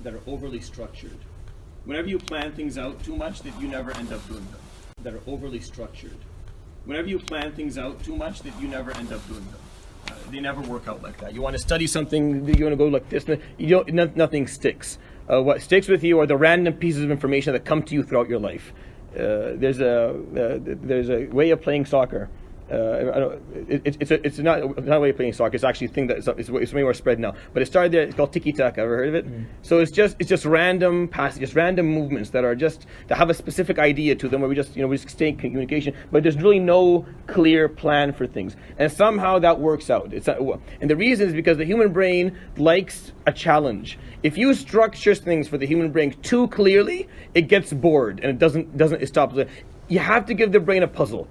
that are overly structured. Whenever you plan things out too much, that you never end up doing them. That are overly structured. Whenever you plan things out too much, that you never end up doing them. They never work out like that. You want to study something, you want to go like this, nothing sticks. What sticks with you are the random pieces of information that come to you throughout your life. There's a way of playing soccer. It's not a way of playing soccer. It's actually a thing that it's way more spread now. But it started there. It's called tiki taka. Ever heard of it? Mm. So it's just random passages, just random movements that have a specific idea to them, where we just stay in communication. But there's really no clear plan for things, and somehow that works out. And the reason is because the human brain likes a challenge. If you structure things for the human brain too clearly, it gets bored and it stops. You have to give the brain a puzzle.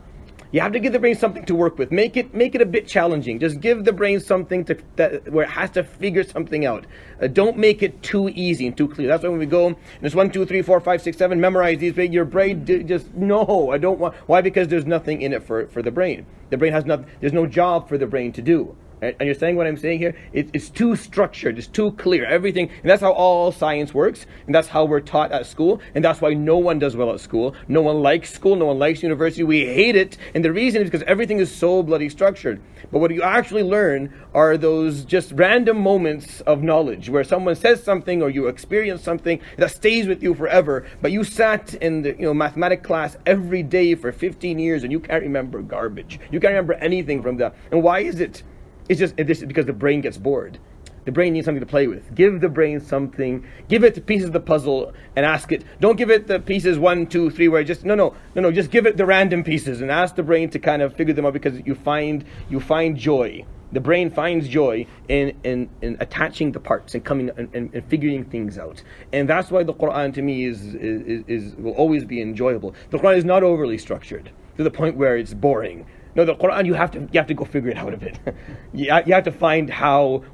You have to give the brain something to work with. Make it a bit challenging. Just give the brain something where it has to figure something out. Don't make it too easy and too clear. That's why when we go, and it's 1, 2, 3, 4, 5, 6, 7, memorize these. Your brain just no. I don't want. Why? Because there's nothing in it for the brain. The brain has nothing. There's no job for the brain to do. And you're saying what I'm saying here? It's too structured, it's too clear, everything. And that's how all science works, and that's how we're taught at school, and that's why no one does well at school. No one likes school, no one likes university. We hate it, and the reason is because everything is so bloody structured. But what you actually learn are those just random moments of knowledge, where someone says something or you experience something that stays with you forever, but you sat in the mathematics class every day for 15 years and you can't remember garbage. You can't remember anything from that. And why is it? It's because the brain gets bored. The brain needs something to play with. Give the brain something. Give it the pieces of the puzzle and ask it. Don't give it the pieces 1, 2, 3 where no. Just give it the random pieces and ask the brain to kind of figure them out, because you find joy. The brain finds joy in attaching the parts and coming and figuring things out. And that's why the Quran to me will always be enjoyable. The Quran is not overly structured to the point where it's boring. No, the Quran, you have to go figure it out a bit. you have to find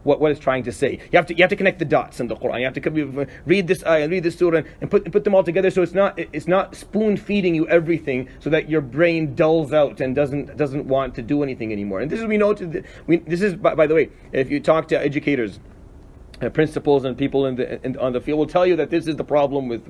what it's trying to say. You have to connect the dots in the Quran. You have to read this ayah and read this surah and put them all together. So it's not spoon feeding you everything, so that your brain dulls out and doesn't want to do anything anymore. And this is by the way, if you talk to educators, principals and people on the field will tell you that this is the problem with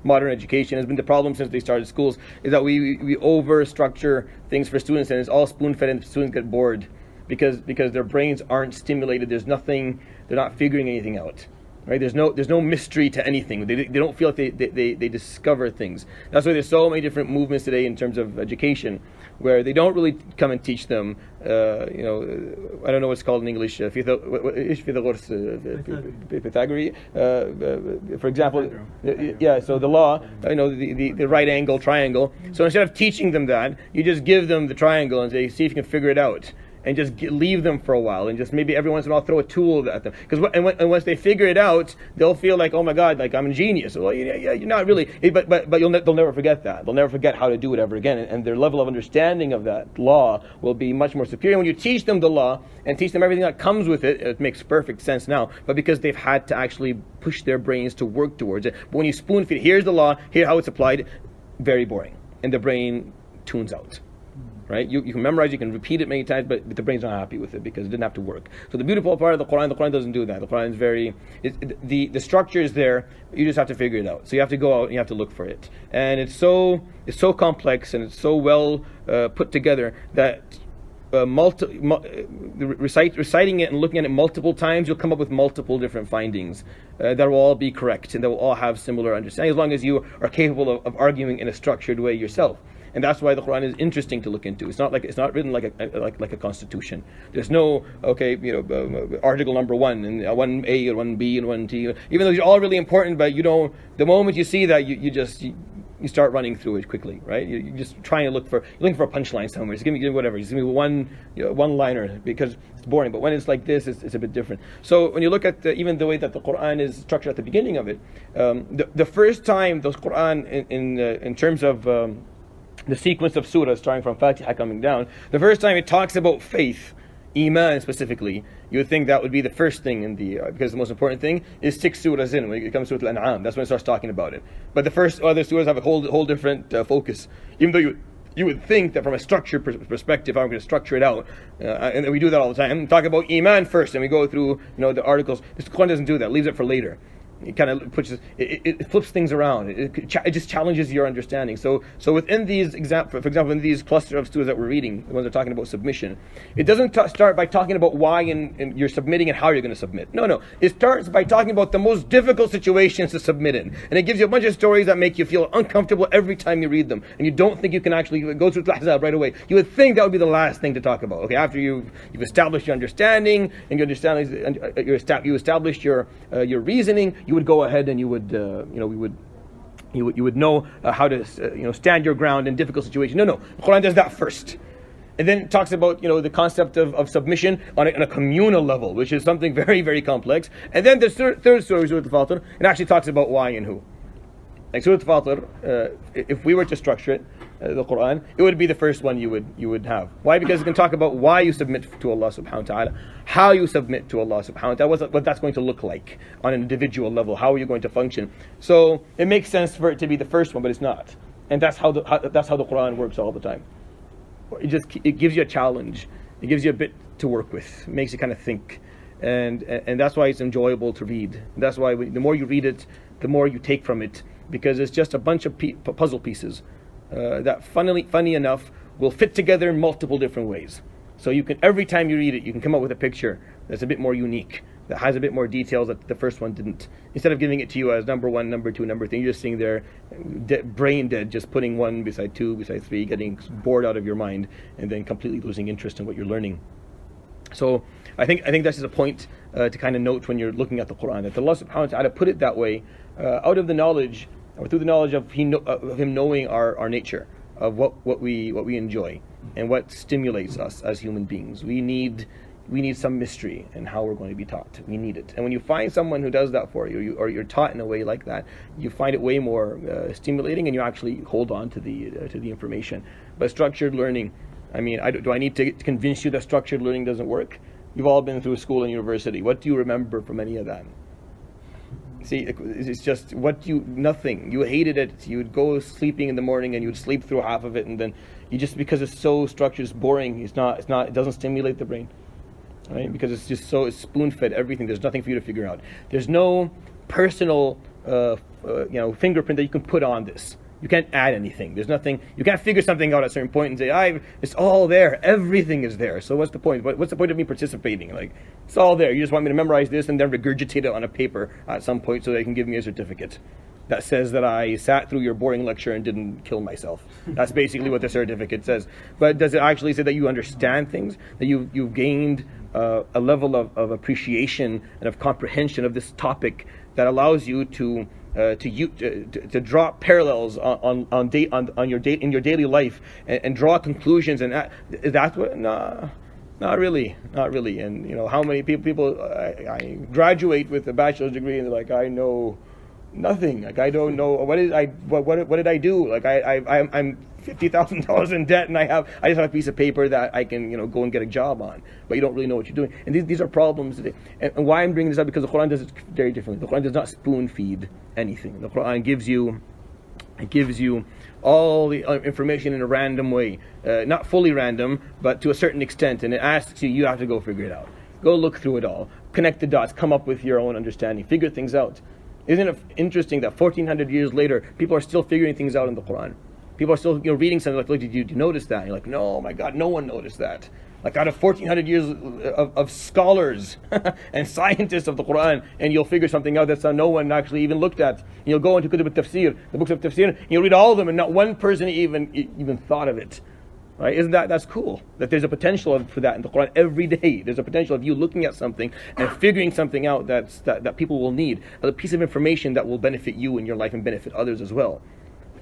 modern education. Has been the problem since they started schools, is that we over structure things for students, and it's all spoon fed, and students get bored because their brains aren't stimulated. There's nothing. They're not figuring anything out. Right? There's no mystery to anything. They don't feel like they discover things. That's why there's so many different movements today in terms of education, where they don't really come and teach them. I don't know what's called in English. Pythagoras, for example. Yeah. So the law, the right angle triangle. So instead of teaching them that, you just give them the triangle and say, see if you can figure it out. And just leave them for a while, and just maybe every once in a while throw a tool at them. And once they figure it out, they'll feel like, oh my God, like I'm a genius. Well, yeah, you're not really. But they'll never forget that. They'll never forget how to do it ever again. And their level of understanding of that law will be much more superior. When you teach them the law and teach them everything that comes with it, it makes perfect sense now. But because they've had to actually push their brains to work towards it. But when you spoon feed, here's the law, here's how it's applied, very boring, and the brain tunes out. Right? You can memorize, you can repeat it many times, but the brain's not happy with it because it didn't have to work. So the beautiful part of the Quran doesn't do that. The Quran is the structure is there. You just have to figure it out. So you have to go out and you have to look for it. And it's so complex and it's so well put together that reciting it and looking at it multiple times, you'll come up with multiple different findings that will all be correct and that will all have similar understanding, as long as you are capable of arguing in a structured way yourself. And that's why the Quran is interesting to look into. It's not written like a constitution. There's no article number 1 and 1A and 1B and 1T. Even though they're all really important, but the moment you see that, you start running through it quickly, right? You just trying to looking for a punchline somewhere. Just give me whatever. Just give me one liner, because it's boring. But when it's like this, it's a bit different. So when you look at even the way that the Quran is structured at the beginning of it, the first time the Quran in terms of the sequence of surahs starting from Fatiha coming down, the first time it talks about faith, Iman specifically, you would think that would be the first thing because the most important thing is 6 surahs in. When it comes to Al-An'am, that's when it starts talking about it. But the first other surahs have a whole different focus. Even though you would think that from a structure perspective, I'm going to structure it out, and we do that all the time. Talk about Iman first, and we go through the articles. This Quran doesn't do that; leaves it for later. It kind of it flips things around. It just challenges your understanding. So within these for example, in these cluster of surahs that we're reading, the ones that are talking about submission, it doesn't start by talking about why and you're submitting and how you're going to submit. No. It starts by talking about the most difficult situations to submit in, and it gives you a bunch of stories that make you feel uncomfortable every time you read them, and you don't think you can actually go through Ahzab right away. You would think that would be the last thing to talk about. Okay, after you've established your understanding and you established your reasoning, you would go ahead and you would know how to stand your ground in difficult situations. No, the Quran does that first, and then it talks about the concept of submission on a communal level, which is something very, very complex. And then the third surah, Surah Fatir, it actually talks about why and who. Like Surah Fatir, if we were to structure it, the Quran, it would be the first one you would have. Why? Because it can talk about why you submit to Allah subhanahu wa ta'ala, how you submit to Allah subhanahu wa ta'ala, what that's going to look like on an individual level, how are you going to function. So it makes sense for it to be the first one, but it's not. And that's how the Quran works all the time. It gives you a challenge. It gives you a bit to work with. It makes you kind of think. And that's why it's enjoyable to read. That's why the more you read it, the more you take from it, because it's just a bunch of puzzle pieces that funny enough will fit together in multiple different ways. So you can, every time you read it, you can come up with a picture that's a bit more unique, that has a bit more details that the first one didn't. Instead of giving it to you as number one, number two, number three, you're just sitting there brain dead, just putting one beside two, beside three, getting bored out of your mind, and then completely losing interest in what you're learning. So I think this is a point to kind of note when you're looking at the Quran, that Allah subhanahu wa ta'ala put it that way out of the knowledge, or through the knowledge of Him knowing our nature, of what we enjoy and what stimulates us as human beings. We need some mystery in how we're going to be taught. We need it. And when you find someone who does that for you, or you're taught in a way like that, you find it way more stimulating, and you actually hold on to the information. But structured learning, I mean, do I need to convince you that structured learning doesn't work? You've all been through school and university. What do you remember from any of that? See, it's just nothing. You hated it. You would go sleeping in the morning and you would sleep through half of it, and then because it's so structured, it's boring. It doesn't stimulate the brain, right? Because it's spoon-fed everything. There's nothing for you to figure out. There's no personal, fingerprint that you can put on this. You can't add anything. There's nothing. You can't figure something out at a certain point and say, it's all there. Everything is there. So what's the point? What's the point of me participating? Like, it's all there. You just want me to memorize this and then regurgitate it on a paper at some point so they can give me a certificate that says that I sat through your boring lecture and didn't kill myself. That's basically what the certificate says. But does it actually say that you understand things? That you've gained a level of appreciation and of comprehension of this topic that allows you to draw parallels in your daily life and draw conclusions, and that's what not really. And how many people I graduate with a bachelor's degree and they're like, I know nothing. Like, I don't know what did I do? Like, I'm $50,000 in debt, and I just have a piece of paper that I can go and get a job on, but you don't really know what you're doing. And these are problems. And why I'm bringing this up, because the Quran does it very differently. The Quran does not spoon feed anything. The Quran gives you all the information in a random way, not fully random, but to a certain extent. And it asks you have to go figure it out. Go look through it all, connect the dots, come up with your own understanding, figure things out. Isn't it interesting that 1400 years later, people are still figuring things out in the Quran? People are still reading something like, look, did you notice that? And you're like, no, my God, no one noticed that. Like, out of 1400 years of scholars and scientists of the Quran, and you'll figure something out that no one actually even looked at. And you'll go into Tafseer, the books of Tafseer, and you'll read all of them, and not one person even thought of it. Right? Isn't that's cool? That there's a potential for that in the Quran every day. There's a potential of you looking at something and figuring something out that people will need, a piece of information that will benefit you in your life and benefit others as well.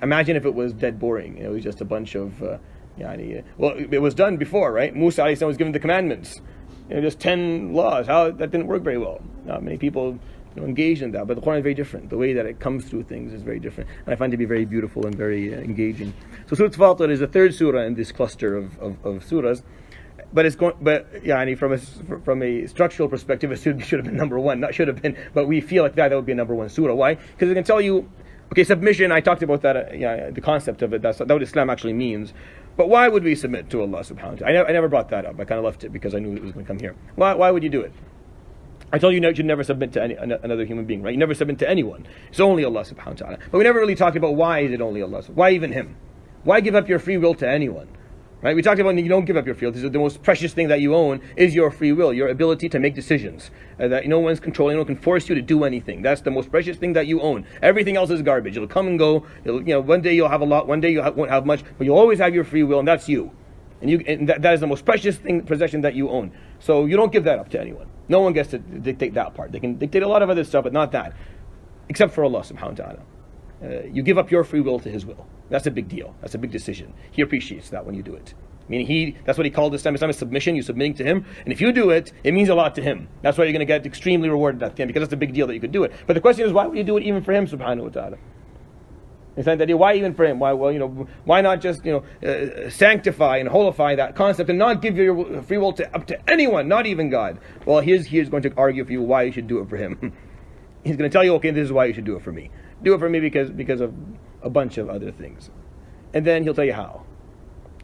Imagine if it was dead boring. It was just a bunch of, well, it was done before, right? Musa alayhi salam was given the commandments, just 10 laws. That didn't work very well. Not many people engaged in that, but the Quran is very different. The way that it comes through things is very different, and I find it to be very beautiful and very engaging. So Surah Fatir is the third surah in this cluster of surahs, but from a structural perspective, it should have been number one. Not should have been, but we feel like that would be a number one surah. Why? Because it can tell you, okay, submission. I talked about that. The concept of it. That's what Islam actually means. But why would we submit to Allah subhanahu wa ta'ala? I never brought that up. I kind of left it because I knew it was going to come here. Why would you do it? I told you you should never submit to another human being, right? You never submit to anyone. It's only Allah subhanahu wa ta'ala. But we never really talked about why is it only Allah. Why even Him? Why give up your free will to anyone? Right? We talked about you don't give up your free will. This is the most precious thing that you own is your free will, your ability to make decisions. That no one's controlling, no one can force you to do anything. That's the most precious thing that you own. Everything else is garbage. It'll come and go. One day you'll have a lot, one day you won't have much, but you'll always have your free will, and that's you. And that is the most precious possession that you own. So you don't give that up to anyone. No one gets to dictate that part. They can dictate a lot of other stuff, but not that. Except for Allah subhanahu wa ta'ala. You give up your free will to His will. That's a big deal. That's a big decision. He appreciates that when you do it. Meaning that's what He called Islam. Islam is submission. You're submitting to Him. And if you do it, it means a lot to Him. That's why you're going to get extremely rewarded at the end, because that's a big deal that you could do it. But the question is, why would you do it even for Him subhanahu wa ta'ala? Why even for Him? Why not just sanctify and holify that concept and not give your free will up to anyone, not even God? Well, he's going to argue for you why you should do it for Him. He's going to tell you, okay, this is why you should do it for me. Do it for me because of a bunch of other things, and then He'll tell you how,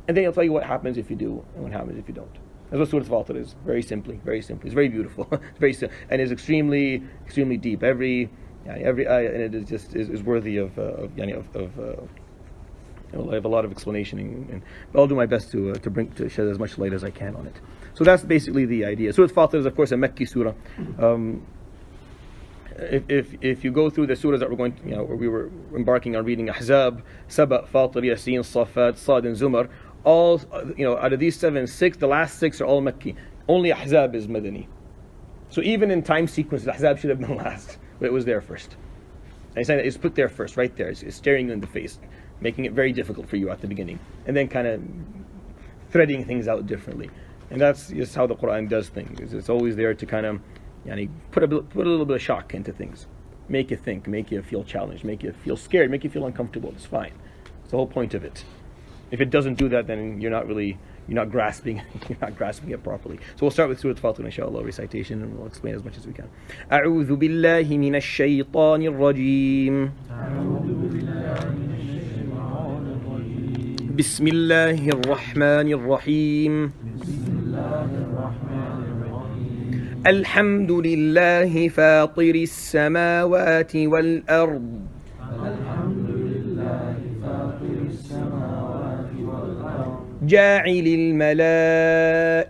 and then He'll tell you what happens if you do and what happens if you don't. That's what Surah Fatir is. Very simply. It's very beautiful. It's very and is extremely deep. Every ayah in it is just is worthy of I have a lot of explanation, and I'll do my best to shed as much light as I can on it. So that's basically the idea. Surah Fatir is, of course, a Mekki surah. If you go through the surahs that we're going, we were embarking on reading, Ahzab, Saba, Fatir, Yasin, Safat, Sad, and Zumar, all out of these 6, the last 6 are all Mekki. Only Ahzab is Madani. So even in time sequence, Ahzab should have been last, but it was there first. And it's put there first, right there. It's staring you in the face, making it very difficult for you at the beginning, and then kind of threading things out differently. And that's just how the Quran does things. It's always there to kind of put a little bit of shock into things, make you think, make you feel challenged, make you feel scared, make you feel uncomfortable. It's fine. It's the whole point of it. If it doesn't do that, then you're not grasping it properly. So we'll start with Surah Fatir, inshallah, recitation, and we'll explain as much as we can. أعوذ بالله من الشيطان الرجيم. بسم الله الرحمن الرحيم. الحمد لله فاطر السماوات والأرض جاعل الملائكة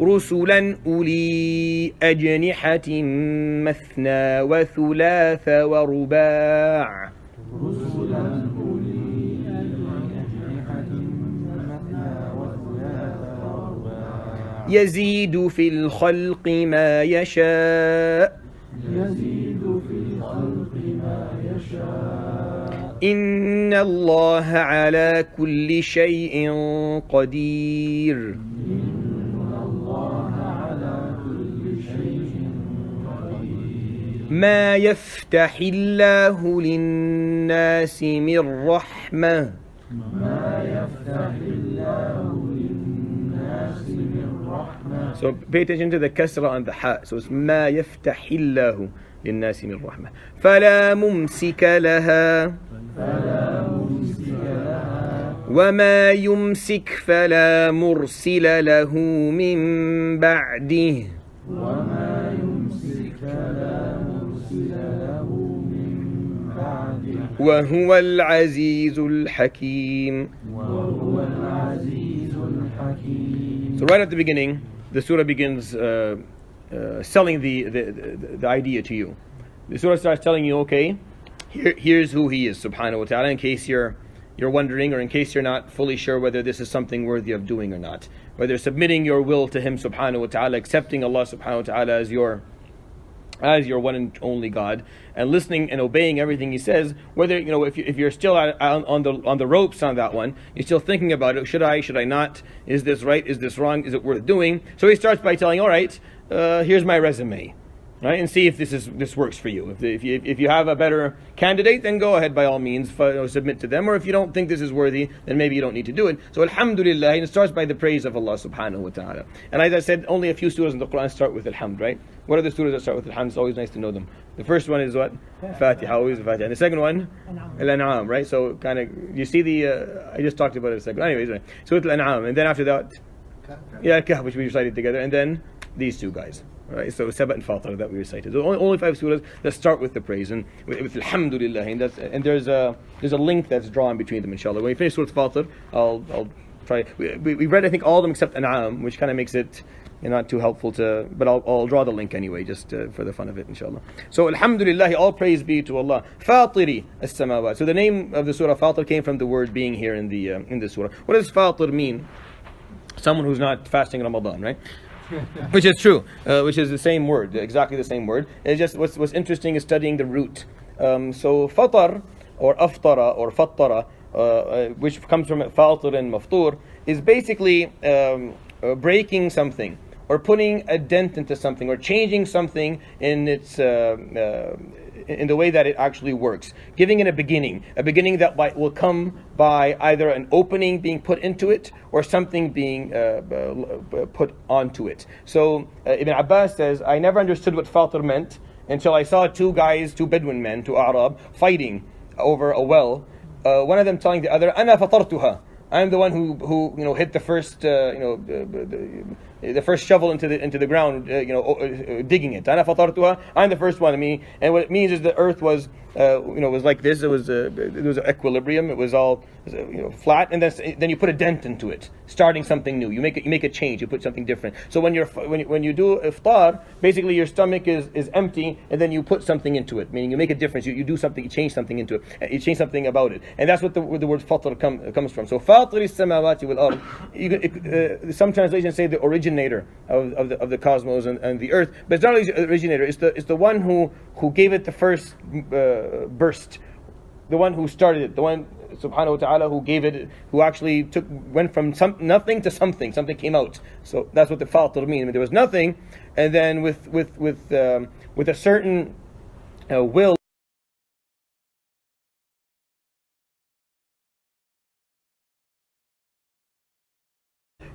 رسلا أولي أجنحة مثنى وثلاث ورباع يزيد في الخلق ما يشاء إن الله على كل شيء قدير ما يفتح الله للناس من رحمة So pay attention to the kasra on the ha. So it's ما يفتح الله للناس من رحمة فلا ممسك لها وما يمسك فلا مرسل له من بعده وهو العزيز الحكيم. So right at the beginning, the surah begins selling the idea to you. The surah starts telling you, okay, here's who He is, subhanahu wa ta'ala, in case you're wondering, or in case you're not fully sure whether this is something worthy of doing or not. Whether submitting your will to Him, subhanahu wa ta'ala, accepting Allah subhanahu wa ta'ala as your one and only God, and listening and obeying everything He says. Whether if you're still on the ropes on that one, you're still thinking about it. Should I not? Is this right? Is this wrong? Is it worth doing? So He starts by telling, all right, here's my resume. right? And see if this works for you. If you have a better candidate, then go ahead by all means, submit to them. Or if you don't think this is worthy, then maybe you don't need to do it. So alhamdulillah, it starts by the praise of Allah subhanahu wa ta'ala. And as I said, only a few surahs in the Quran start with alhamd, right? What are the surahs that start with alhamd? It's always nice to know them. The first one is what? Fatiha, always the Fatiha. And the second one? Al-An'am, right? So kind of, you see I just talked about it a second. Anyways, right. So it's Al-An'am. And then after that, Kahf, which we recited together. And then these two guys. Right, so Saba and Fatir that we recited. So only 5 surahs that start with the praise and with alhamdulillah, and there's a link that's drawn between them, inshallah. When we finish Surah Fatir, I'll try. We read I think all of them except An'am, which kind of makes it not too helpful but I'll draw the link anyway, just for the fun of it, inshallah. So alhamdulillah, all praise be to Allah. Fatiri as-samawat. So the name of the Surah Fatir came from the word being here in the surah. What does Fatir mean? Someone who's not fasting Ramadan, right? Which is true, which is the same word, exactly the same word. It's just what's interesting is studying the root. So fatar or aftara or fattara, which comes from fatir and maftur, is basically breaking something or putting a dent into something or changing something in its in the way that it actually works, giving it a beginning that will come by either an opening being put into it or something being put onto it. So Ibn Abbas says, I never understood what Fatir meant until I saw two Bedouin men, two Arab, fighting over a well. One of them telling the other, "Ana fatartuha." I am the one who hit the first the first shovel into the ground, digging it. Ana fatartuha. I'm the first one. And what it means is the earth was was like this. It was equilibrium. It was all flat, and then you put a dent into it, starting something new. You make a change. You put something different. So when you do iftar, basically your stomach is empty, and then you put something into it. Meaning you make a difference. You do something. You change something into it. You change something about it, and that's what the word fatir comes from. So fatir as-samawati wal ard. Some translations say the originator of the cosmos and the earth, but it's not only the originator. It's the one who gave it the first burst, the one who started it, the one subhanahu wa ta'ala who gave it, who actually went from nothing to something came out. So that's what the fatir means. There was nothing, and then with a certain will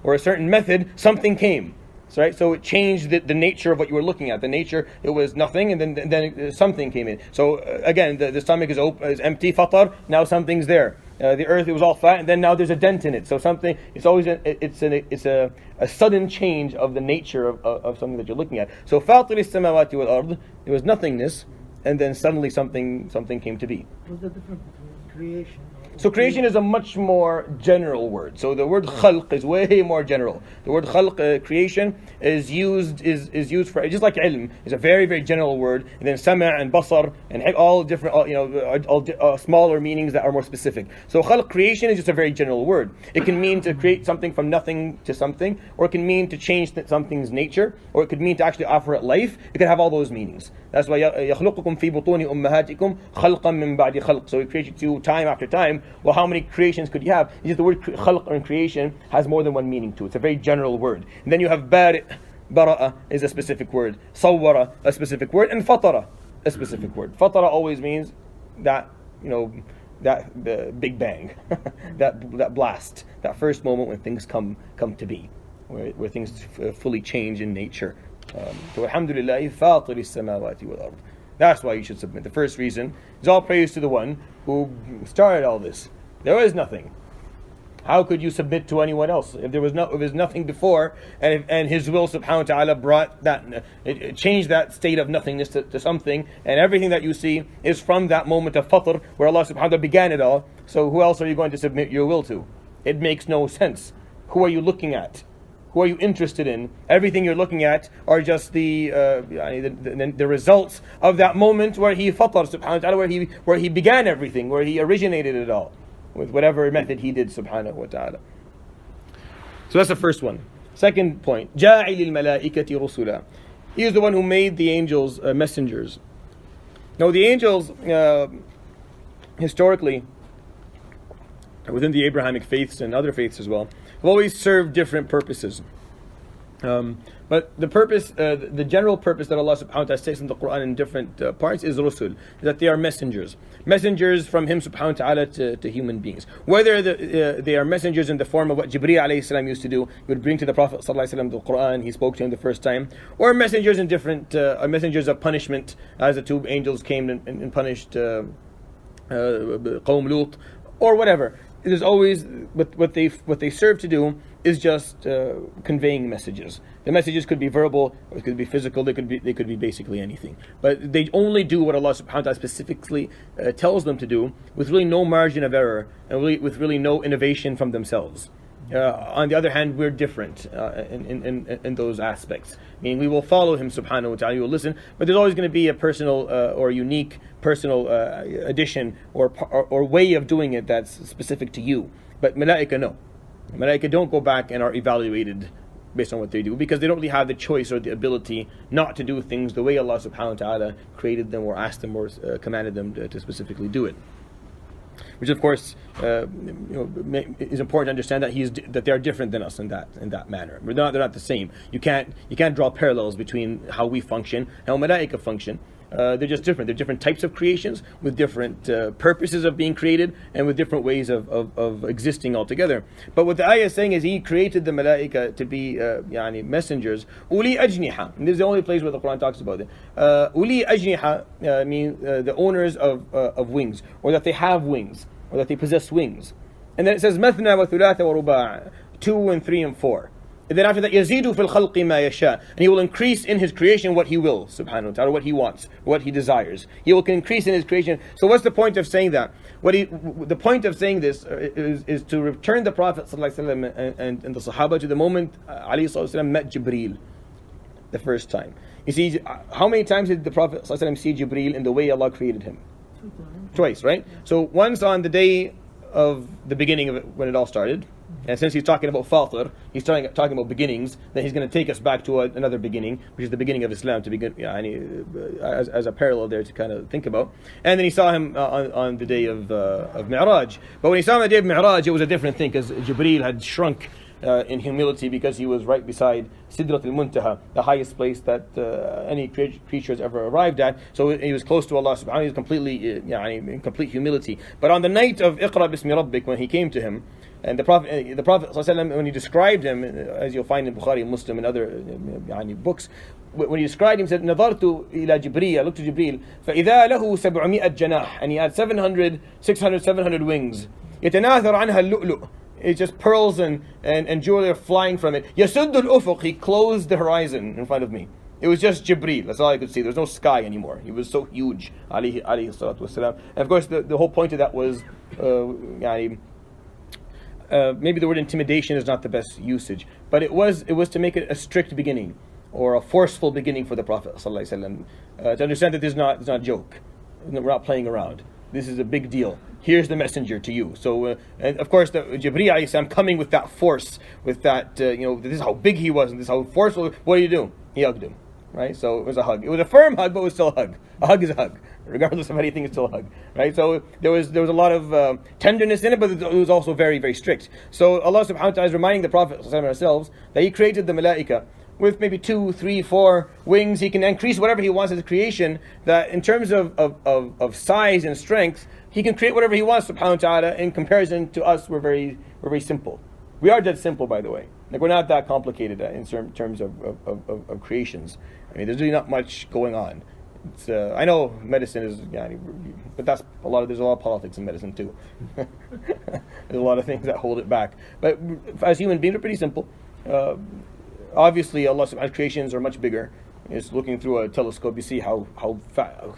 or a certain method, something came. So it changed the nature of what you were looking at. The nature, it was nothing, and then something came in. So again, the stomach is empty, fatar. Now something's there. The earth, it was all flat, and then now there's a dent in it. So something. It's always a sudden change of the nature of something that you're looking at. So fatir as-samawati wal ard. There was nothingness, and then suddenly something came to be. What's the difference between creation? So creation is a much more general word. So the word khalq is way more general. The word khalq, creation, is used for, just like ilm, is a very, very general word. And then sama' and basar and all different, all smaller meanings that are more specific. So khalq, creation, is just a very general word. It can mean to create something from nothing to something, or it can mean to change something's nature, or it could mean to actually offer it life. It could have all those meanings. That's why يَخْلُقُكُمْ فِي بُطُونِ أُمَّهَاتِكُمْ خَلْقًا مِّن بَعْدِ خَلْقٍ. So He created you time after time. Well, how many creations could you have? It's just the word khalq or creation has more than one meaning to it. It's a very general word. And then you have bari', bara'a is a specific word, sawwara a specific word, and fatara a specific word. Fatara always means that the Big Bang, that blast, that first moment when things come to be, where things fully change in nature. So alhamdulillah, fatir as-samawati wal ard. That's why you should submit. The first reason is all praise to the one who started all this. There was nothing. How could you submit to anyone else if there was nothing before, and His will subhanahu wa ta'ala brought that, it changed that state of nothingness to something, and everything that you see is from that moment of fatr where Allah subhanahu wa ta'ala began it all. So who else are you going to submit your will to? It makes no sense. Who are you looking at? Who are you interested in? Everything you're looking at are just the results of that moment where He fatar subhanahu wa ta'ala, where he began everything, where He originated it all, with whatever method He did subhanahu wa ta'ala. So that's the first one. Second point, جَاعِلِ الْمَلَائِكَةِ رُسُلًا. He is the one who made the angels messengers. Now the angels, historically, within the Abrahamic faiths and other faiths as well, have always served different purposes. But the purpose, the general purpose that Allah subhanahu wa ta'ala states in the Quran in different parts is rusul, that they are messengers. Messengers from Him subhanahu wa ta'ala to human beings. Whether they are messengers in the form of what Jibreel alayhi salam used to do, he would bring to the Prophet sallallahu alayhi wasallam the Quran, he spoke to him the first time, or messengers in different, messengers of punishment, as the two angels came and punished Qawm Lut, or whatever. There's always, what they serve to do is just conveying messages. The messages could be verbal, or it could be physical, they could be basically anything. But they only do what Allah subhanahu wa ta'ala specifically tells them to do, with really no margin of error, and with really no innovation from themselves. On the other hand, we're different in those aspects. Meaning we will follow Him subhanahu wa ta'ala, we will listen, but there's always going to be a personal or unique personal addition or way of doing it that's specific to you. But malaika, no. Malaika don't go back and are evaluated based on what they do, because they don't really have the choice or the ability not to do things the way Allah subhanahu wa ta'ala created them or asked them or commanded them to specifically do it. Which of course is important to understand that they are different than us in that manner. They're not the same. You can't draw parallels between how we function and how malaika function. They're just different. They're different types of creations with different purposes of being created and with different ways of existing altogether. But what the ayah is saying is He created the malaika to be messengers. Uli ajniha. And this is the only place where the Quran talks about it. Uli ajniha mean the owners of wings, or that they have wings, or that they possess wings. And then it says mathna wa thulatha wa ruba', 2 and 3 and 4. And then after that, يَزِيدُ فِي الْخَلْقِ مَا يَشَاءُ, and He will increase in His creation what He will, subhanahu wa ta'ala, what He wants, what He desires. He will increase in His creation. So what's the point of saying that? The point of saying this is to return the Prophet sallallahu alaihi wasallam and the Sahaba to the moment alayhi sallam met Jibreel the first time. You see, how many times did the Prophet sallallahu alaihi wasallam see Jibreel in the way Allah created him? Twice, right? So once on the day of the beginning of it, when it all started. And since he's talking about Fatir, he's talking about beginnings, then he's going to take us back to another beginning, which is the beginning of Islam, to begin as a parallel there to kind of think about. And then he saw him on the day of Mi'raj. But when he saw him on the day of Mi'raj, it was a different thing, because Jibreel had shrunk in humility, because he was right beside Sidrat al-Muntaha, the highest place that any creature has ever arrived at. So he was close to Allah subhanahu wa ta'ala. He was completely in complete humility. But on the night of Iqra bismi rabbik, when he came to him, and the Prophet ﷺ, when he described him, as you'll find in Bukhari and Muslim and other books, when he described him, he said, نظرت إلى جبريل, I looked to Jibreel, فإذا له 700 جناح, and he had 700 wings. يتناثر عنها اللؤلؤ, it's just pearls and jewelry are flying from it. يسد الأفق, he closed the horizon in front of me. It was just Jibreel, that's all I could see. There was no sky anymore. He was so huge, alayhi salatu wasalam. And of course the whole point of that was maybe the word intimidation is not the best usage, but it was to make it a strict beginning, or a forceful beginning for the Prophet ﷺ, to understand that this is not a joke. We're not playing around. This is a big deal. Here's the messenger to you. So, and of course, Jibreel alayhi salam coming with that force, with that, this is how big he was, and this is how forceful. What do you do? He hugged him, right? So it was a hug. It was a firm hug, but it was still a hug. A hug is a hug, regardless of anything. It's still a hug, right? So there was a lot of tenderness in it, but it was also very, very strict. So Allah subhanahu wa ta'ala is reminding the Prophet ourselves that He created the malaika with maybe 2, 3, 4 wings. He can increase whatever He wants as a creation. That in terms of size and strength, He can create whatever He wants, subhanahu wa ta'ala. In comparison to us, we're very simple. We are dead simple, by the way. Like, we're not that complicated in terms of creations. I mean, there's really not much going on. It's, I know medicine is, but there's a lot of politics in medicine too. There's a lot of things that hold it back. But as human beings, we're pretty simple. Obviously, Allah's creations are much bigger. Just looking through a telescope, you see how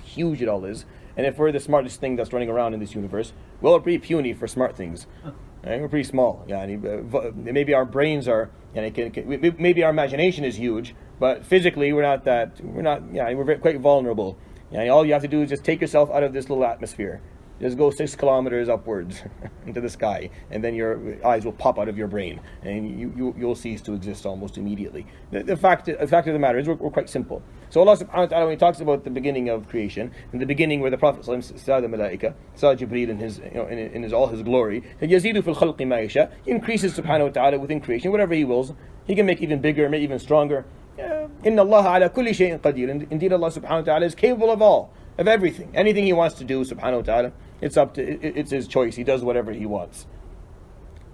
huge it all is. And if we're the smartest thing that's running around in this universe, well, we're pretty puny for smart things. Right? We're pretty small. Maybe our brains are, maybe our imagination is huge, but physically we're quite vulnerable. All you have to do is just take yourself out of this little atmosphere. Just go 6 kilometers upwards into the sky, and then your eyes will pop out of your brain, and you'll cease to exist almost immediately. The fact of the matter is, we're quite simple. So Allah subhanahu wa ta'ala, when He talks about the beginning of creation, in the beginning where the Prophet saw the malaika, saw Jibreel in his all his glory, and yazidu fil khalqi ma yasha, He increases subhanahu wa ta'ala within creation whatever He wills. He can make even bigger, make even stronger. Inna Allah ala kulli shay'in qadir. Indeed, Allah subhanahu wa ta'ala is capable of everything. Anything He wants to do, subhanahu wa ta'ala, it's His choice. He does whatever He wants.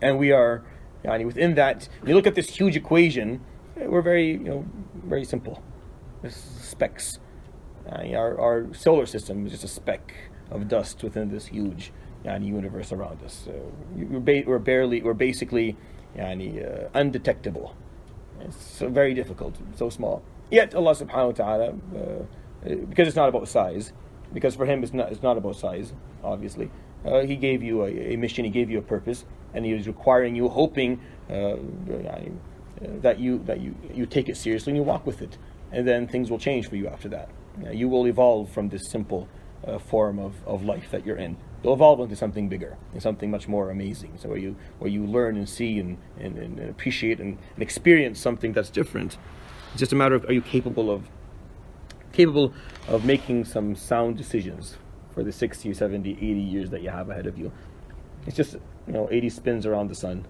And we are, within that, when you look at this huge equation, we're very simple. There's specks. Our solar system is just a speck of dust within this huge universe around us. We're basically undetectable. It's so very difficult, so small. Yet Allah subhanahu wa ta'ala, because it's not about size, because for Him it's not about size, obviously, He gave you a mission, He gave you a purpose, and He is requiring you, hoping that you take it seriously and you walk with it. And then things will change for you after that. You will evolve from this simple form of life that you're in. You'll evolve into something bigger and something much more amazing. So where you learn and see and appreciate and experience something that's different. It's just a matter of, are you capable of making some sound decisions for the 60, 70, 80 years that you have ahead of you. It's just 80 spins around the sun.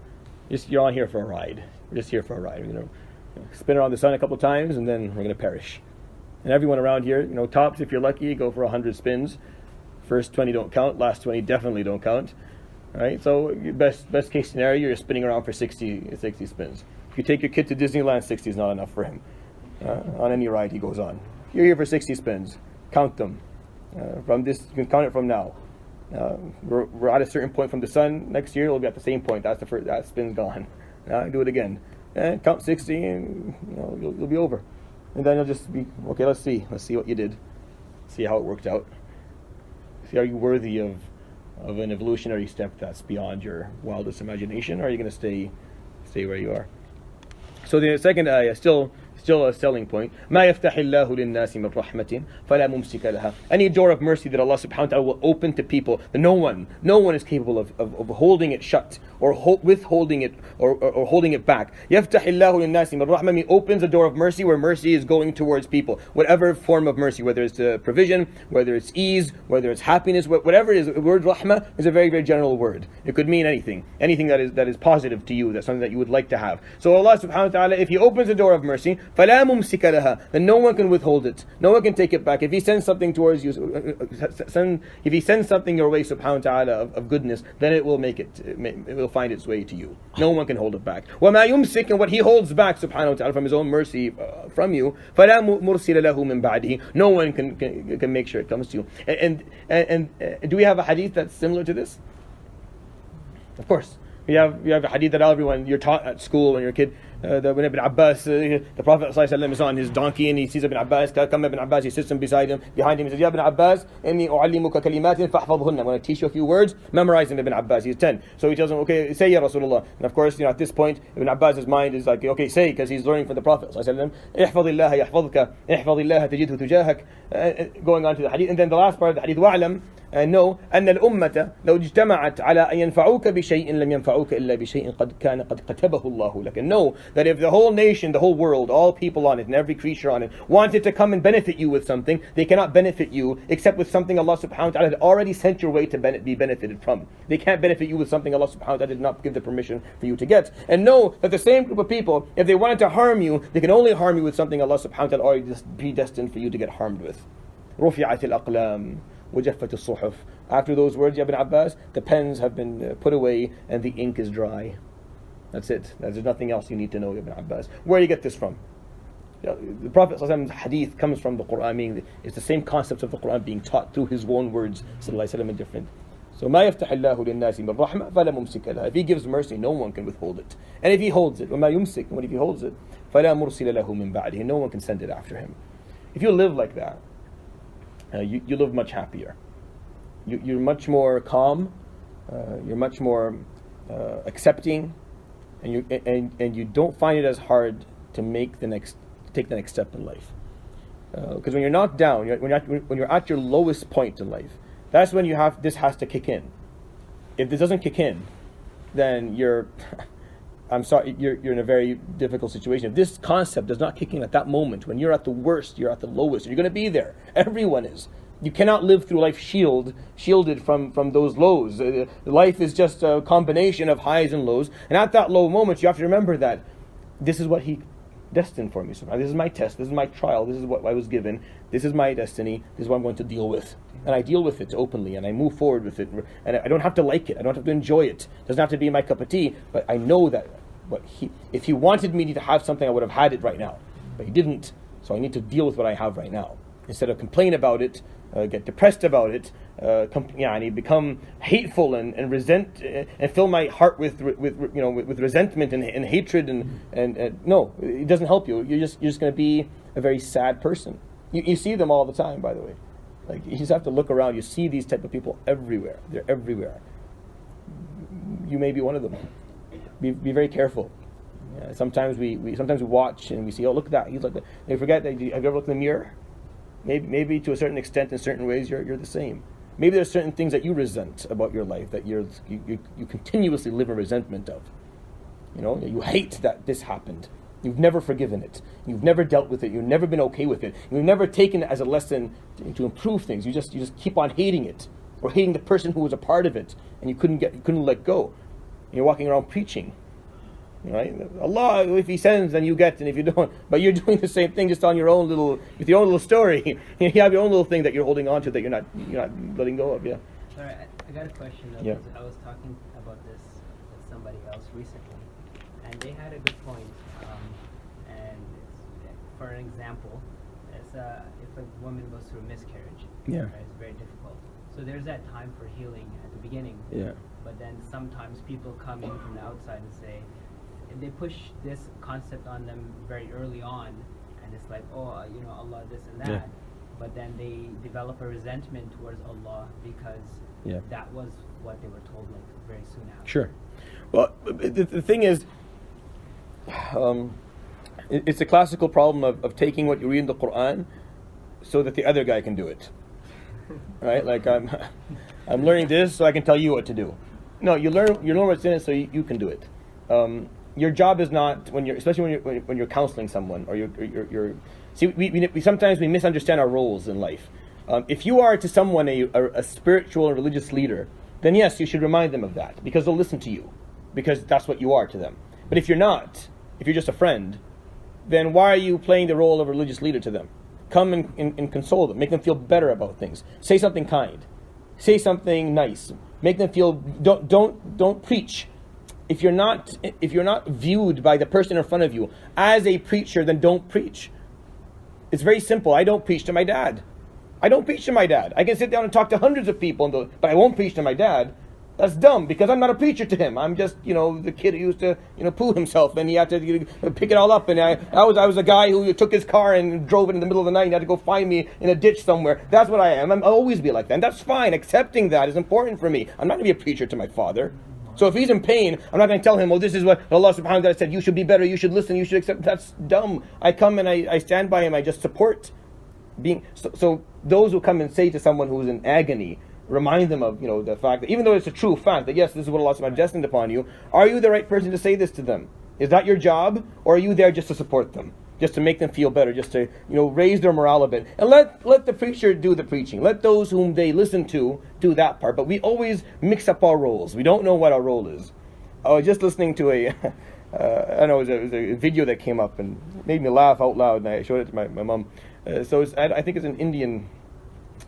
You're on here for a ride. We're just here for a ride. We're going to spin around the sun a couple of times and then we're going to perish. And everyone around here, tops, if you're lucky, go for 100 spins. First 20 don't count, last 20 definitely don't count. All right? So your best case scenario, you're spinning around for 60 spins. If you take your kid to Disneyland, 60 is not enough for him. On any ride he goes on. You're here for 60 spins. Count them. From this, you can count it from now. We're at a certain point from the sun. Next year, we'll be at the same point. That's the first. That spin's gone. Do it again. Count 60, and you'll be over. And then you'll just be okay. Let's see what you did. See how it worked out. See, are you worthy of an evolutionary step that's beyond your wildest imagination, or are you going to stay where you are? So the second ayah, still a selling point. ما يفتح الله للناس من رحمة فلا ممسك لها. Any door of mercy that Allah subhanahu wa ta'ala will open to people, no one is capable of holding it shut or withholding it or holding it back. يفتح الله للناس من رحمة. He opens a door of mercy where mercy is going towards people. Whatever form of mercy, whether it's provision, whether it's ease, whether it's happiness, whatever it is. The word rahmah is a very, very general word. It could mean anything that is positive to you, that's something that you would like to have. So Allah subhanahu wa ta'ala, if He opens a door of mercy, فَلَا مُمْسِكَ لَهَا, then no one can withhold it. No one can take it back. If He sends something towards you, if He sends something your way, subhanahu wa ta'ala, of goodness, then it will find its way to you. No one can hold it back. وَمَا يُمْسِكْ, and what He holds back, subhanahu wa ta'ala, from His own mercy from you, فَلَا مُرْسِلَ لَهُ مِنْ بَعْدِهِ, no one can make sure it comes to you. And do we have a hadith that's similar to this? Of course. We have a hadith that everyone, you're taught at school when you're a kid. When Ibn Abbas, the Prophet ﷺ is on his donkey and he sees Ibn Abbas, come Ibn Abbas, he sits behind him, he says, Ya Ibn Abbas, inni u'allimuka kalimatin fahfadhunna. I'm going to teach you a few words, memorize them. Ibn Abbas, he's 10. So he tells him, okay, say Ya Rasulullah. And of course, at this point, Ibn Abbas' mind is like, okay, say, because he's learning from the Prophet ﷺ. Ihfadillah yahfadhka, ihfadillah tajidhu tujahak. Going on to the hadith. And then the last part of the hadith, wa'alam, know أن الأمة لو اجتمعت على أن ينفعوك بشيء لم ينفعوك إلا بشيء قد كتبه الله لك. And know that if the whole nation, the whole world, all people on it and every creature on it wanted to come and benefit you with something, they cannot benefit you except with something Allah subhanahu wa ta'ala had already sent your way to be benefited from. They can't benefit you with something Allah subhanahu wa ta'ala did not give the permission for you to get. And know that the same group of people, if they wanted to harm you, they can only harm you with something Allah subhanahu wa ta'ala already predestined for you to get harmed with. رُفِعَتِ الْأَقْلَامِ وَجَفَّتِ الصُّحُفِ. After those words, Ya Ibn Abbas, the pens have been put away and the ink is dry. That's it. There's nothing else you need to know, Ibn Abbas. Where do you get this from? The Prophet ﷺ's hadith comes from the Quran, meaning it's the same concepts of the Quran being taught through his own words, sallallahu alaihi wasallam, different. So, مَا يَفْتَحِ اللَّهُ لِلنَّاسِ مِنْ رَحْمَةٍ فَلَا مُمْسِكَ لَهَا. If He gives mercy, no one can withhold it. And if He holds it, وَمَا يُمْسِكْ, and what if He holds it? فَلَا مُرْسِلَ لَهُ مِنْ بَعْدِهِ. No one can send it after Him. If you live like that, you live much happier. You're much more calm. You're much more accepting, and you don't find it as hard to take the next step in life. Because when you're knocked down, when you're at your lowest point in life, that's when this has to kick in. If this doesn't kick in, then I'm sorry, you're in a very difficult situation. If this concept does not kick in at that moment, when you're at the worst, you're at the lowest, you're going to be there. Everyone is. You cannot live through life shielded from those lows. Life is just a combination of highs and lows. And at that low moment, you have to remember that this is what He destined for me. So this is my test, this is my trial, this is what I was given, this is my destiny, this is what I'm going to deal with. And I deal with it openly, and I move forward with it. And I don't have to like it, I don't have to enjoy it. It doesn't have to be my cup of tea, but I know that if He wanted me to have something, I would have had it right now. But He didn't, so I need to deal with what I have right now. Instead of complain about it, get depressed about it, become hateful and resent, and fill my heart with resentment and hatred and no, it doesn't help you. You're just going to be a very sad person. You see them all the time, by the way. Like, you just have to look around. You see these type of people everywhere. They're everywhere. You may be one of them. Be very careful. Sometimes we watch and we see, oh, look at that, he's like that. And we forget that. Have you ever looked in the mirror? Maybe to a certain extent, in certain ways, you're the same. Maybe there's certain things that you resent about your life that you continuously live in resentment of. You hate that this happened. You've never forgiven it. You've never dealt with it. You've never been okay with it. You've never taken it as a lesson to improve things. You just keep on hating it, or hating the person who was a part of it, and you couldn't let go. And you're walking around preaching. Right? Allah, if He sends, then you get, and if you don't, but you're doing the same thing just on your own with your own little story. You have your own little thing that you're holding on to that you're not letting go of. Yeah. Sorry, I got a question though. Yeah. I was talking about this with somebody else recently, and they had a good point. And for an example, if a woman goes through a miscarriage, Yeah. right, it's very difficult. So there's that time for healing at the beginning. Yeah. But then sometimes people come in from the outside and say, they push this concept on them very early on, and it's like, oh, Allah this and that. Yeah. But then they develop a resentment towards Allah because that was what they were told like very soon after. Sure. Well, the thing is, it's a classical problem of taking what you read in the Quran so that the other guy can do it. Right? Like, I'm learning this so I can tell you what to do. No, you learn what's in it so you can do it. Your job is not especially when you're counseling someone, or you're see, we sometimes we misunderstand our roles in life. If you are to someone a spiritual and religious leader, then yes, you should remind them of that, because they'll listen to you, because that's what you are to them. But if you're not, if you're just a friend, then why are you playing the role of a religious leader to them? Come and console them, make them feel better about things. Say something kind, say something nice, make them feel. Don't preach. If you're not viewed by the person in front of you as a preacher, then don't preach. It's very simple. I don't preach to my dad. I can sit down and talk to hundreds of people, but I won't preach to my dad. That's dumb, because I'm not a preacher to him. I'm just, the kid who used to, poo himself, and he had to pick it all up. And I was a guy who took his car and drove it in the middle of the night and had to go find me in a ditch somewhere. That's what I am. I'll always be like that. And that's fine. Accepting that is important for me. I'm not going to be a preacher to my father. So if he's in pain, I'm not going to tell him, this is what Allah subhanahu wa ta'ala said, you should be better, you should listen, you should accept. That's dumb. I come and I stand by him, I just support being. So those who come and say to someone who's in agony, remind them of the fact that even though it's a true fact that yes, this is what Allah subhanahu wa ta'ala destined upon you, are you the right person to say this to them? Is that your job, or are you there just to support them? Just to make them feel better, just to raise their morale a bit, and let the preacher do the preaching. Let those whom they listen to do that part. But we always mix up our roles. We don't know what our role is. I was just listening to it was a video that came up and made me laugh out loud, and I showed it to my mom. I think it's an Indian.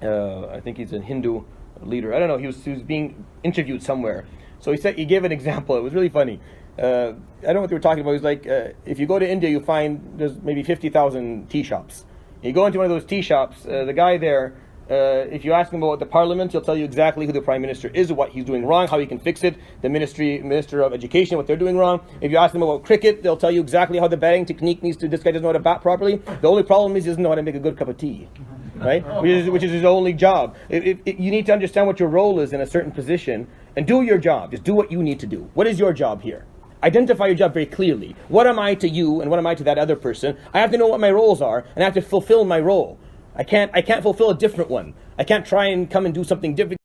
I think he's a Hindu leader. I don't know. He was being interviewed somewhere. So he gave an example. It was really funny. I don't know what they were talking about. He was like, if you go to India, you find there's maybe 50,000 tea shops. You go into one of those tea shops, the guy there, if you ask him about the parliament, he'll tell you exactly who the prime minister is, what he's doing wrong, how he can fix it, the minister of education, what they're doing wrong. If you ask them about cricket, they'll tell you exactly how the batting technique this guy doesn't know how to bat properly. The only problem is he doesn't know how to make a good cup of tea. Right? Which is his only job. You need to understand what your role is in a certain position and do your job. Just do what you need to do. What is your job here? Identify your job very clearly. What am I to you and what am I to that other person? I have to know what my roles are, and I have to fulfill my role. I can't fulfill a different one. I can't try and come and do something different.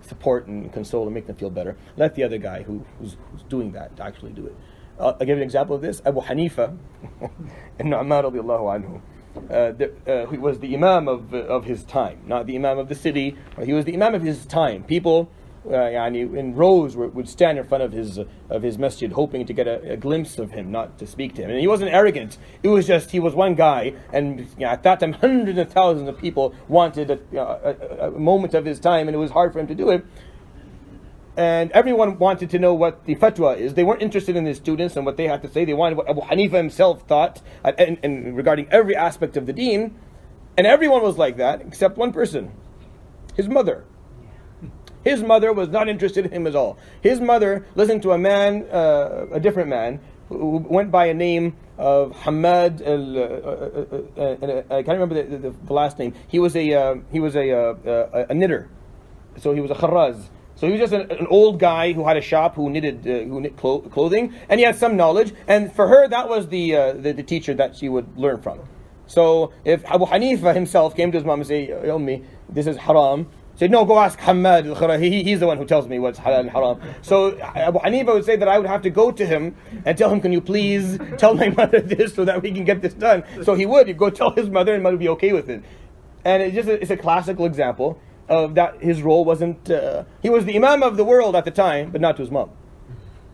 Support and console and make them feel better. Let the other guy who's doing that to actually do it. I'll give you an example of this. Abu Hanifa, and Nu'man radiallahu anhu, he was the imam of his time, not the imam of the city. He was the imam of his time. People in rows would stand in front of his masjid, hoping to get a glimpse of him, not to speak to him. And he wasn't arrogant. It was just he was one guy, and at that time hundreds of thousands of people wanted a moment of his time, and it was hard for him to do it. And everyone wanted to know what the fatwa is. They weren't interested in his students and what they had to say. They wanted what Abu Hanifa himself thought and regarding every aspect of the deen. And everyone was like that, except one person, his mother. His mother was not interested in him at all. His mother listened to a man, a different man, who went by a name of Hamad. I can't remember the last name. He was a knitter, so he was a kharraz. So he was just an old guy who had a shop who knit clothing, and he had some knowledge. And for her, that was the teacher that she would learn from. So if Abu Hanifa himself came to his mom and say, "Ya Ummi, this is haram," said, "No, go ask Hamad he's the one who tells me what's halal and haram." So Abu Hanifa would say that I would have to go to him and tell him, "Can you please tell my mother this so that we can get this done?" So he'd go tell his mother, and mother would be okay with it. And it's a classical example of that. His role wasn't, he was the imam of the world at the time, but not to his mom.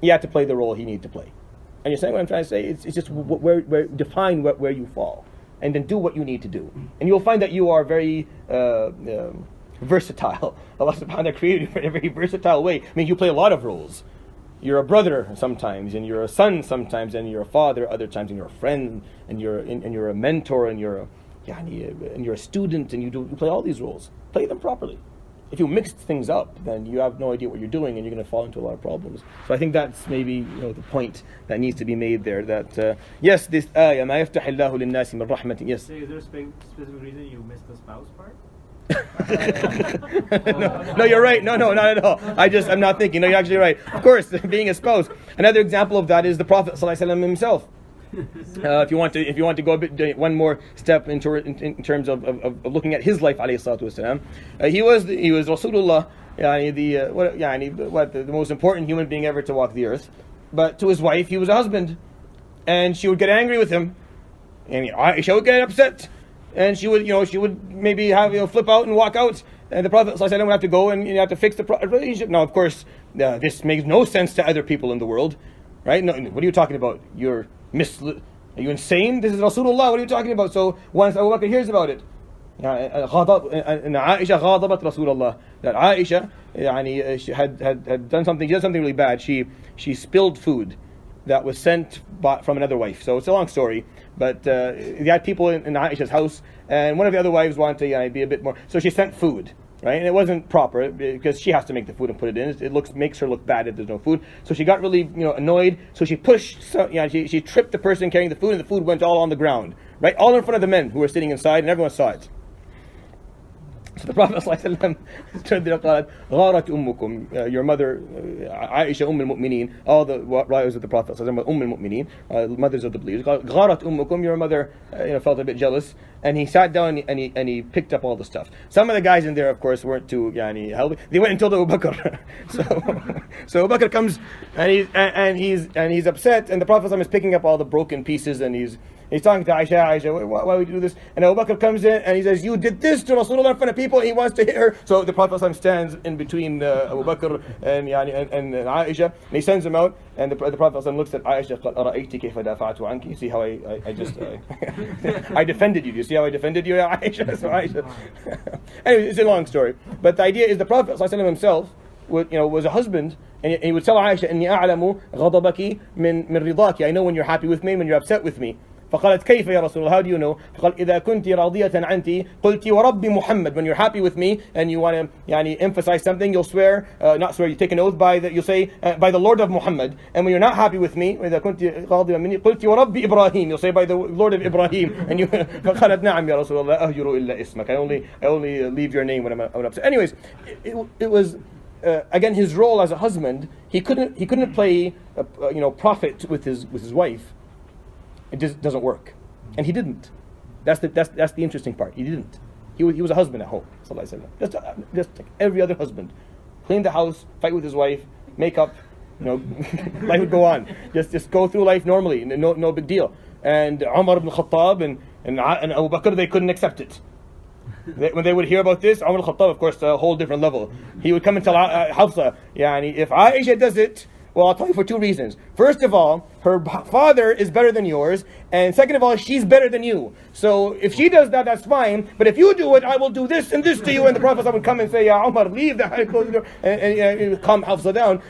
He had to play the role he needed to play. And you're saying what I'm trying to say? It's just define where you fall, and then do what you need to do. And you'll find that you are very versatile. Allah subhanahu wa ta'ala created you in a very versatile way. I mean, you play a lot of roles. You're a brother sometimes, and you're a son sometimes, and you're a father other times, and you're a friend, and you're a mentor, and you're a student, and you play all these roles. Play them properly. If you mix things up, then you have no idea what you're doing, and you're going to fall into a lot of problems. So I think that's maybe the point that needs to be made there. That yes, this ayah, مَا يَفْتَحِ اللَّهُ لِلنَّاسِ مِنْ رَحْمَةٍ. Yes. So is there a specific reason you missed the spouse part? No, you're right. No, not at all. I'm not thinking. No, you're actually right. Of course, being a spouse. Another example of that is the Prophet ﷺ himself. If you want to go a bit one more step in terms of looking at his life, alayhi salatu wasalam, he was Rasulullah, the most important human being ever to walk the earth. But to his wife, he was a husband, and she would get angry with him, and Aisha would get upset, and she would maybe have flip out and walk out, and the Prophet ﷺ would have to go and have to fix the relationship. Now, of course, this makes no sense to other people in the world, right? No, what are you talking about? Are you insane? This is Rasulullah. What are you talking about? So once Abu Bakr hears about it, Aisha غاضبت Rasulullah, that Aisha she had done something. She did something really bad. She spilled food that was sent from another wife. So it's a long story, but they had people in Aisha's house, and one of the other wives wanted to be a bit more. So she sent food. Right, and it wasn't proper because she has to make the food and put it in. It makes her look bad if there's no food. So she got really annoyed. So she pushed. She tripped the person carrying the food, and the food went all on the ground. Right, all in front of the men who were sitting inside, and everyone saw it. So the Prophet ﷺ said, غارت أمكم, your mother, Aisha al-Mu'mineen, all the writers of the Prophet ﷺ, al-Mu'mineen, mothers of the believers, غارت أمكم, your mother felt a bit jealous, and he sat down and he picked up all the stuff. Some of the guys in there, of course, weren't too helping. They went and told Abu Bakr. so Abu Bakr comes and he's upset, and the Prophet ﷺ is picking up all the broken pieces, and he's talking to Aisha, why would you do this? And Abu Bakr comes in and he says, you did this to Rasulullah in front of people. He wants to hit her. So the Prophet ﷺ stands in between Abu Bakr and Aisha, and he sends him out. And the Prophet ﷺ looks at Aisha, you see how I just I defended you. Do you see how I defended you, Aisha? So Aisha. Anyway, it's a long story. But the idea is the Prophet ﷺ himself was a husband, and he would tell Aisha, إني أعلم غضبك من رضاك. I know when you're happy with me and when you're upset with me. فقالت كيف يا رسول الله, how do you know? فقال إذا كنت راضية عنتي قلت ورب محمد. When you're happy with me and you want to emphasize something, you'll swear, you take an oath you'll say by the Lord of Muhammad. And when you're not happy with me, إذا كنت راضية مني قلت ورب إبراهيم, you'll say by the Lord of Ibrahim. And you فقالت نعم يا رسول الله أهجر إلا اسمك, I only leave your name when I'm upset. Anyways, it was again his role as a husband. He couldn't play prophet with his wife. It just doesn't work, and he didn't. That's the interesting part. He didn't. He was a husband at home. Just like every other husband, clean the house, fight with his wife, make up. Life would go on. Just go through life normally. No big deal. And Umar ibn Khattab and Abu Bakr, they couldn't accept it. When they would hear about this, Umar al-Khattab, of course, a whole different level. He would come and tell Hafsa, if Aisha does it, well, I'll tell you for two reasons. First of all, her father is better than yours, and second of all, she's better than you. So if she does that, that's fine. But if you do it, I will do this and this to you. And the Prophet would come and say, Ya Umar, leave the close the door, and calm Hafsa down.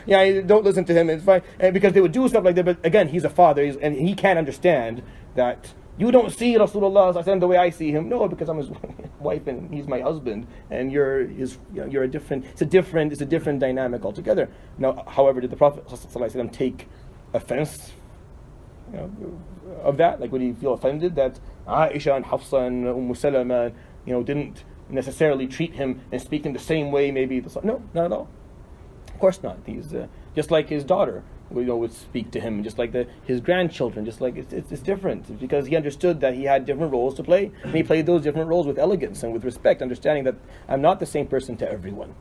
Don't listen to him. It's fine, because they would do stuff like that. But again, he's a father, and he can't understand that. You don't see Rasulullah the way I see him. No, because I'm his wife and he's my husband, and you're a different. It's a different dynamic altogether. Now, however, did the Prophet ﷺ take offense of that? Like, would he feel offended that Aisha and Hafsa and Salama, didn't necessarily treat him and speak in the same way? Maybe no, not at all. Of course not. He's just like his daughter. Would speak to him, just like his grandchildren, just like it's different, it's because he understood that he had different roles to play, and he played those different roles with elegance and with respect, understanding that I'm not the same person to everyone.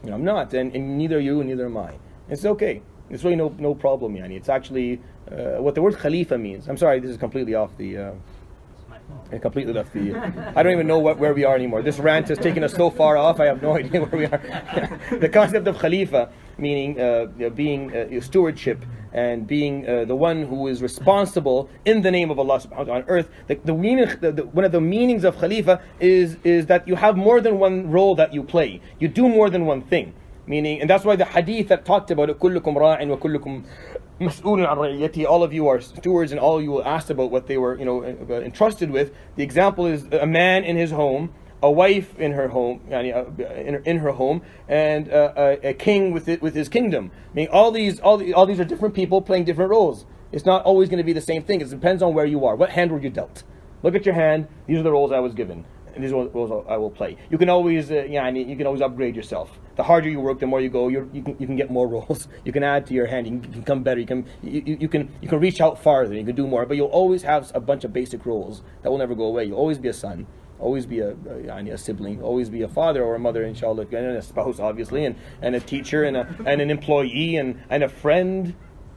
I'm not, and neither are you, and neither am I. It's okay. It's really no problem, Yani. It's actually what the word Khalifa means. I'm sorry, this is completely off the. I completely left the. I don't even know where we are anymore. This rant has taken us so far off. I have no idea where we are. The concept of Khalifa, meaning being stewardship and being the one who is responsible in the name of Allah subhanahu wa ta'ala on earth. One of the meanings of Khalifa is that you have more than one role that you play. You do more than one thing. Meaning, and that's why the hadith that talked about it, كُلُّكُمْ رَاعٍ وَكُلُّكُمْ مسؤول عن رعيته, all of you are stewards and all of you asked about what they were entrusted with. The example is a man in his home, a wife in her home, in her home, and a king with his kingdom. Meaning all these are different people playing different roles. It's not always going to be the same thing. It depends on where you are. What hand were you dealt? Look at your hand. These are the roles I was given, and these are the roles I will play. You can always you can always upgrade yourself. The harder you work, the more you go. You can get more roles. You can add to your hand. You can become better. You can reach out farther. You can do more. But you'll always have a bunch of basic roles that will never go away. You'll always be a son. Always be a sibling. Always be a father or a mother, inshallah, and a spouse, obviously, and a teacher, and an employee, and a friend.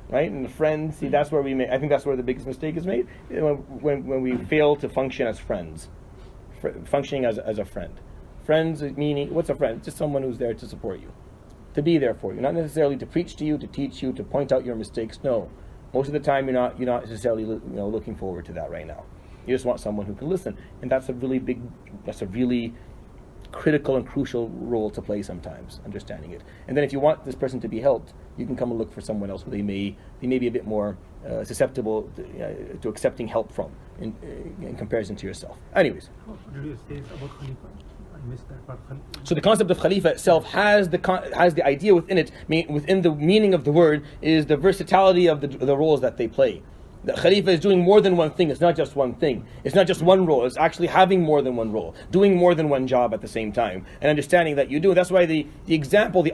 Right? And the friend. See, that's where I think that's where the biggest mistake is made. When we fail to function as friends, functioning as a friend. Friends, meaning, what's a friend? Just someone who's there to support you, to be there for you, not necessarily to preach to you, to teach you, to point out your mistakes. No, most of the time you're not necessarily looking forward to that right now. You just want someone who can listen, and that's a really critical and crucial role to play sometimes, understanding it. And then if you want this person to be helped, you can come and look for someone else who they may be a bit more susceptible to accepting help from in comparison to yourself. Anyways. Did you say about Khalifa? I missed that part. So the concept of Khalifa itself has the idea within it, within the meaning of the word, is the versatility of the roles that they play. The Khalifa is doing more than one thing. It's not just one thing. It's not just one role. It's actually having more than one role, doing more than one job at the same time, and understanding that you do. That's why the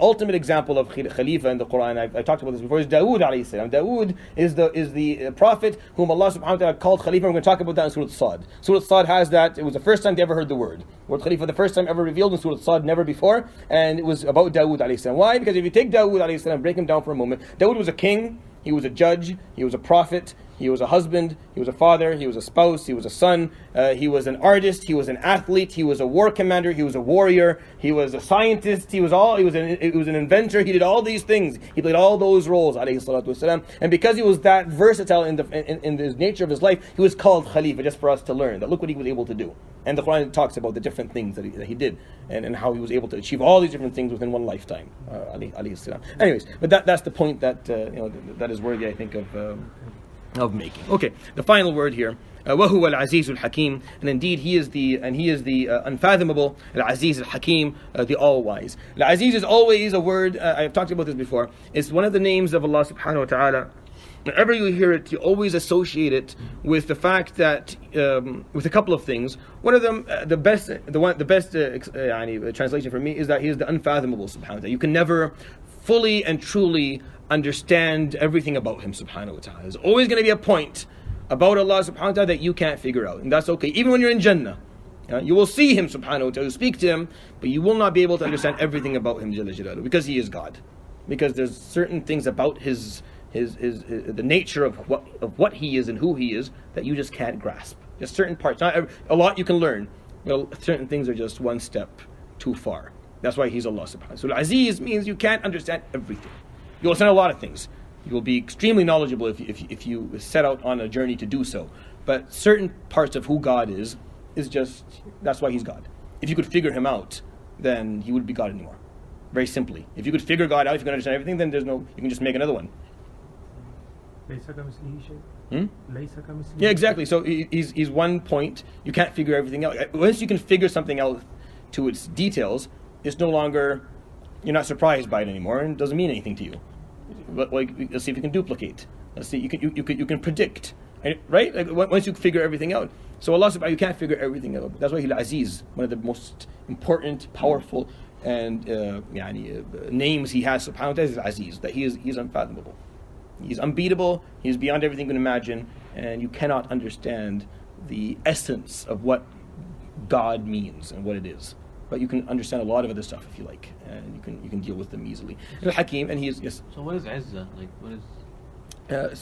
ultimate example of Khalifa in the Quran, I talked about this before, is Dawood alayhi salam. Dawood is the prophet whom Allah subhanahu wa ta'ala called Khalifa. We're going to talk about that in Surah Sad. Surah Sad has that. It was the first time they ever heard the word Khalifa, the first time ever revealed in Surah Sad, never before, and it was about Dawood alayhi salam. Why? Because if you take Dawood alayhi salam, break him down for a moment, Dawood was a king, he was a judge, he was a prophet, he was a husband, he was a father, he was a spouse, he was a son, he was an artist, he was an athlete, he was a war commander, he was a warrior, he was a scientist, he was an inventor, he did all these things. He played all those roles, alayhi salatu wasalam. And because he was that versatile in the nature of his life, he was called Khalifa, just for us to learn that look what he was able to do. And the Quran talks about the different things that he did, and how he was able to achieve all these different things within one lifetime, alayhi salam. Anyways, but that's the point that that is worthy, I think, of making. Okay, the final word here, وَهُوَ الْعَزِيزُ الْحَكِيمُ, and indeed he is the unfathomable, al-Aziz al-Hakim, the all-wise. Al-Aziz is always a word, I've talked about this before, it's one of the names of Allah subhanahu wa ta'ala. Whenever you hear it, you always associate it with the fact that, with a couple of things. One of them, the best translation for me is that he is the unfathomable subhanahu wa ta'ala. You can never fully and truly understand everything about him subhanahu wa ta'ala. There's always going to be a point about Allah subhanahu wa ta'ala that you can't figure out, and that's okay. Even when you're in Jannah, you will see him subhanahu wa ta'ala, speak to him, but you will not be able to understand everything about him Jalla Jalaluhu, because he is God. Because there's certain things about the nature of what he is and who he is that you just can't grasp. There's certain parts, not a lot you can learn, well, certain things are just one step too far. That's why he's Allah subhanahu wa ta'ala. So Al-Aziz means you can't understand everything. You'll understand a lot of things. You will be extremely knowledgeable if you set out on a journey to do so. But certain parts of who God is just, that's why he's God. If you could figure him out, then he wouldn't be God anymore. Very simply. If you could figure God out, if you can understand everything, then you can just make another one. Yeah, exactly. So he's one point. You can't figure everything out. Once you can figure something out to its details, it's no longer, you're not surprised by it anymore, and it doesn't mean anything to you. But let's see if you can duplicate. Let's see, you can predict, right? Like, once you figure everything out. So Allah subhanahu wa ta'ala, you can't figure everything out. That's why He's Aziz, one of the most important, powerful, and names He has. Subhanahu wa ta'ala is Aziz, that He is unfathomable. He's unbeatable. He's beyond everything you can imagine, and you cannot understand the essence of what God means and what it is. But you can understand a lot of other stuff if you like, and you can deal with them easily. Al-Hakim, and he is, yes. So what is Izzah? Like, what is?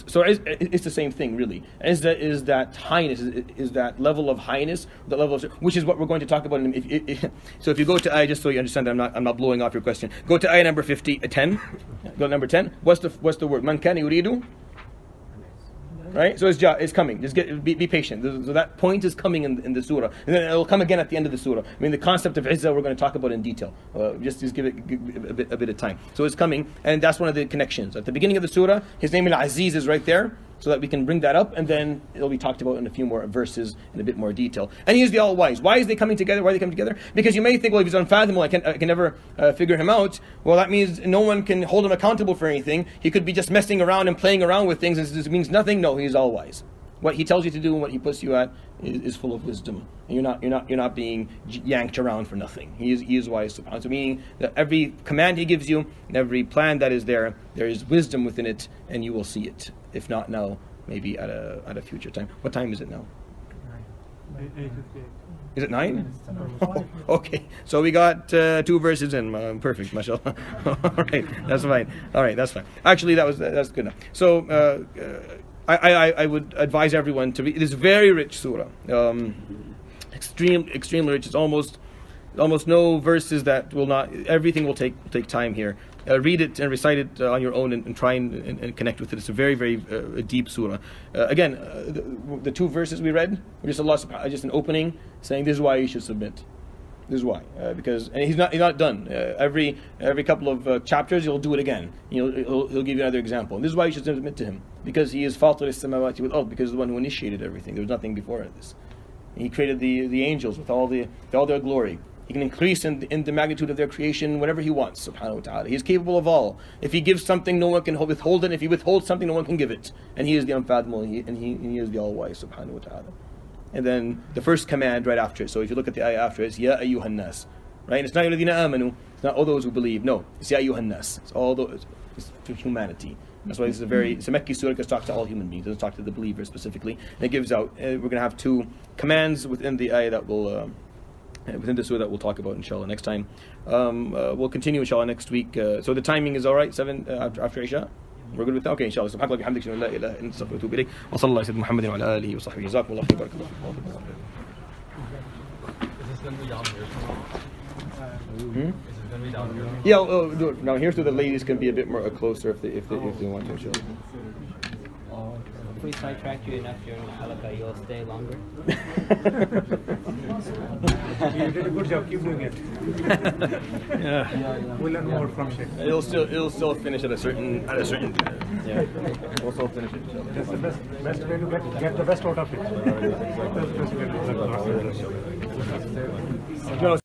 So it's the same thing, really. Izzah is that highness, is that level of highness, that level of, which is what we're going to talk about. So if you go to ayah, just so you understand that I'm not blowing off your question, go to ayah number 10. Go to number 10. What's the word? Man kana yuridu. Right? So it's coming. Just be patient. So that point is coming in the surah. And then it will come again at the end of the surah. I mean, the concept of Izzah we're going to talk about in detail. Just give it a bit of time. So it's coming, and that's one of the connections. At the beginning of the surah, his name Al-Aziz is right there, so that we can bring that up, and then it'll be talked about in a few more verses in a bit more detail. And he is the All-Wise. Why is they coming together? Why are they coming together? Because you may think, well, if he's unfathomable, I can never figure him out. Well, that means no one can hold him accountable for anything. He could be just messing around and playing around with things, and this means nothing. No, he's All-Wise. What he tells you to do and what he puts you at is full of wisdom. And you're not being yanked around for nothing. He is wise. So meaning that every command he gives you and every plan that is there is wisdom within it, and you will see it. If not now, maybe at a future time. What time is it now? 8:58. Is it 9? Okay, so we got 2 verses in. Perfect, mashallah. All right, that's fine. All right, that's fine. Actually, that's good enough. So I would advise everyone to read this very rich surah. Extremely rich. It's almost no verses that will not. Everything will take time here. Read it and recite it on your own and try and connect with it. It's a very, very deep surah. Again, the 2 verses we read were just an opening saying this is why you should submit. This is why, because and he's not done. Every couple of chapters he'll do it again. He'll give you another example. And this is why you should submit to him, because he is fatir as-samawati wal ard, because he's the one who initiated everything. There was nothing before this. He created the angels with all their glory. He can increase in the magnitude of their creation whenever he wants, subhanahu wa ta'ala. He is capable of all. If he gives something, no one can withhold it. If he withholds something, no one can give it. And he is the unfathomable, and he is the all-wise, subhanahu wa ta'ala. And then the first command right after it. So if you look at the ayah after it, it's Ya ayyuhan nas. Right? And it's not alladhina amanu. It's not all those who believe. No. It's Ya ayyuhan nas. It's all those. It's to humanity. That's why it's a Mekki surah, because it talks to all human beings. It doesn't talk to the believers specifically. And it gives out, we're going to have 2 commands within the ayah that will, within the surah that we'll talk about inshallah next time. We'll continue inshallah next week. So the timing is alright, 7 after Isha? We're good with that? Okay, inshallah. Subhanallahi wa bihamdihi, la ilaha illa anta, astaghfiruka wa atubu ilayk. Wa sallallahu ala Muhammadin wa ala alihi wa sahbihi. Jazakumullahu khairan. Is this going to be down here? Is it going to be down here? Yeah, do it. Now here's where the ladies can be a bit more closer if they want to, inshallah. If we sidetrack you enough during the halaqah, you'll stay longer. You did a good job. Keep doing it. Yeah. We'll learn more from Sheikh. It'll still finish at a certain yeah. We'll still finish it, inshallah. That's the best way to get the best out of it. That's the best way to